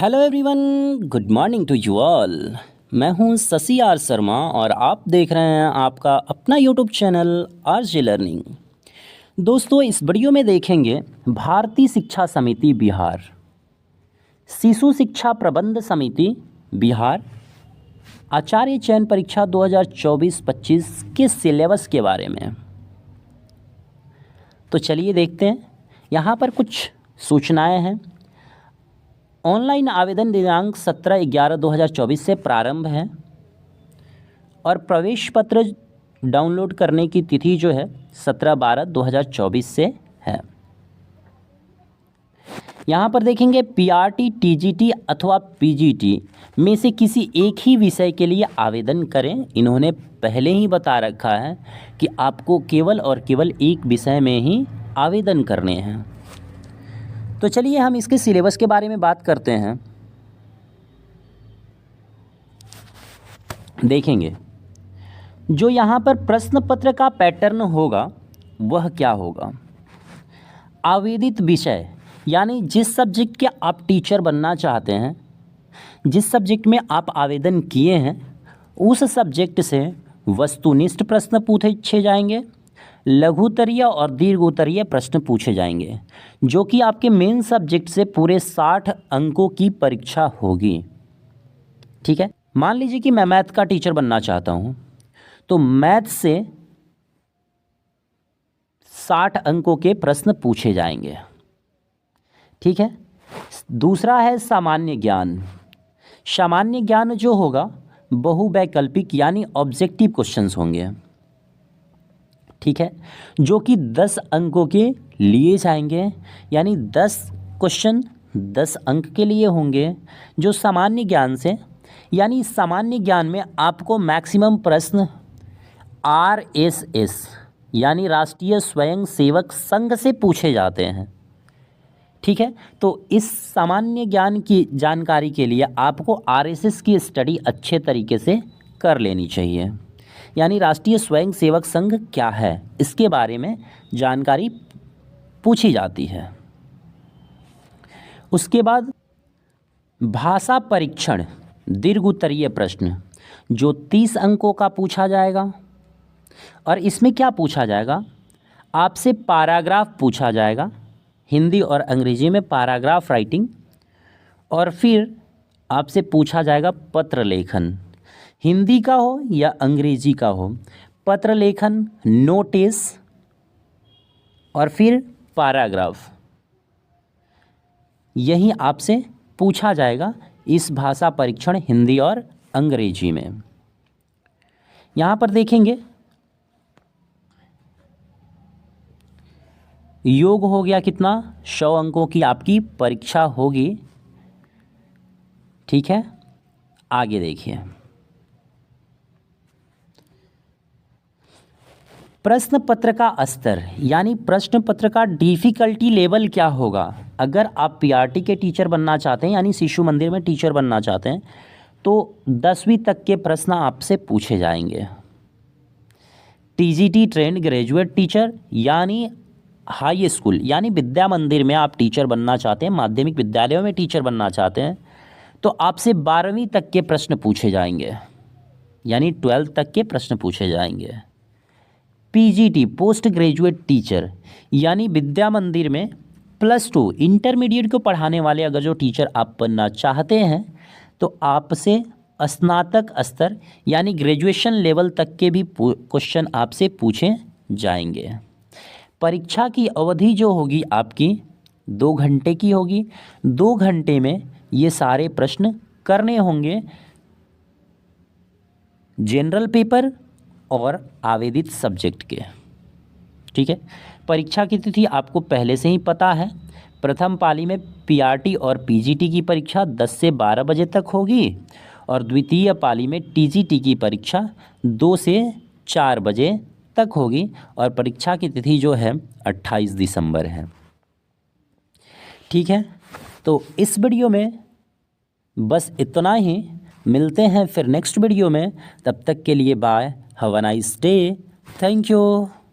Hello everyone, good morning to you all. मैं हूं Shashi are Sharma और आप देख रहे हैं आपका अपना यूट्यूब चैनल आरजे लर्निंग। दोस्तों, इस वीडियो में देखेंगे भारतीय शिक्षा समिति बिहार, शिशु शिक्षा प्रबंध समिति बिहार, आचार्य चयन परीक्षा 2024-25 के सिलेबस के बारे में। तो चलिए देखते हैं। यहाँ पर कुछ सूचनाएं हैं। ऑनलाइन आवेदन दिनांक 17/11/2024 से प्रारंभ है और प्रवेश पत्र डाउनलोड करने की तिथि जो है 17/12/2024 से है। यहाँ पर देखेंगे पीआरटी, टीजीटी अथवा पीजीटी में से किसी एक ही विषय के लिए आवेदन करें। इन्होंने पहले ही बता रखा है कि आपको केवल और केवल एक विषय में ही आवेदन करने हैं। तो चलिए हम इसके सिलेबस के बारे में बात करते हैं। देखेंगे जो यहाँ पर प्रश्न पत्र का पैटर्न होगा वह क्या होगा। आवेदित विषय यानी जिस सब्जेक्ट के आप टीचर बनना चाहते हैं, जिस सब्जेक्ट में आप आवेदन किए हैं, उस सब्जेक्ट से वस्तुनिष्ठ प्रश्न पूछे जाएंगे, लघुत्तरीय और दीर्घोत्तरीय प्रश्न पूछे जाएंगे, जो कि आपके मेन सब्जेक्ट से पूरे 60 अंकों की परीक्षा होगी। ठीक है, मान लीजिए कि मैं मैथ का टीचर बनना चाहता हूं, तो मैथ से 60 अंकों के प्रश्न पूछे जाएंगे। ठीक है, दूसरा है सामान्य ज्ञान। सामान्य ज्ञान जो होगा बहुवैकल्पिक यानी ऑब्जेक्टिव क्वेश्चंस होंगे। ठीक है, जो कि 10 अंकों के लिए जाएंगे, यानी 10 क्वेश्चन 10 अंक के लिए होंगे। जो सामान्य ज्ञान से, यानी सामान्य ज्ञान में आपको मैक्सिमम प्रश्न आरएसएस यानी राष्ट्रीय स्वयं सेवक संघ से पूछे जाते हैं। ठीक है, तो इस सामान्य ज्ञान की जानकारी के लिए आपको आरएसएस की स्टडी अच्छे तरीके से कर लेनी चाहिए। यानी राष्ट्रीय स्वयं सेवक संघ क्या है, इसके बारे में जानकारी पूछी जाती है। उसके बाद भाषा परीक्षण दीर्घोत्तरीय प्रश्न जो 30 अंकों का पूछा जाएगा। और इसमें क्या पूछा जाएगा, आपसे पैराग्राफ पूछा जाएगा, हिंदी और अंग्रेजी में पैराग्राफ राइटिंग। और फिर आपसे पूछा जाएगा पत्र लेखन, हिंदी का हो या अंग्रेजी का हो, पत्र लेखन, नोटिस और फिर पैराग्राफ, यही आपसे पूछा जाएगा इस भाषा परीक्षण हिंदी और अंग्रेजी में। यहाँ पर देखेंगे योग हो गया कितना, 100 अंकों की आपकी परीक्षा होगी। ठीक है, आगे देखिए प्रश्न पत्र का स्तर, यानी प्रश्न पत्र का डिफ़िकल्टी लेवल क्या होगा। अगर आप पीआरटी के टीचर बनना चाहते हैं, यानी शिशु मंदिर में टीचर बनना चाहते हैं, तो 10वीं तक के प्रश्न आपसे पूछे जाएंगे। टीजीटी ट्रेंड ग्रेजुएट टीचर यानी हाई स्कूल यानी विद्या मंदिर में आप टीचर बनना चाहते हैं, माध्यमिक विद्यालयों में टीचर बनना चाहते हैं, तो आपसे 12वीं तक के प्रश्न पूछे जाएंगे, यानी 12th तक के प्रश्न पूछे जाएंगे। पीजीटी पोस्ट ग्रेजुएट टीचर यानी विद्या मंदिर में +2 इंटरमीडिएट को पढ़ाने वाले अगर जो टीचर आप बनना चाहते हैं, तो आपसे स्नातक स्तर यानी ग्रेजुएशन लेवल तक के भी क्वेश्चन आपसे पूछे जाएंगे। परीक्षा की अवधि जो होगी आपकी 2 घंटे की होगी। 2 घंटे में ये सारे प्रश्न करने होंगे, जनरल पेपर और आवेदित सब्जेक्ट के। ठीक है, परीक्षा की तिथि आपको पहले से ही पता है। प्रथम पाली में पीआरटी और पीजीटी की परीक्षा 10 से 12 बजे तक होगी और द्वितीय पाली में टीजीटी की परीक्षा 2 से 4 बजे तक होगी और परीक्षा की तिथि जो है 28 दिसंबर है। ठीक है, तो इस वीडियो में बस इतना ही। मिलते हैं फिर नेक्स्ट वीडियो में, तब तक के लिए bye, have a nice day, thank you.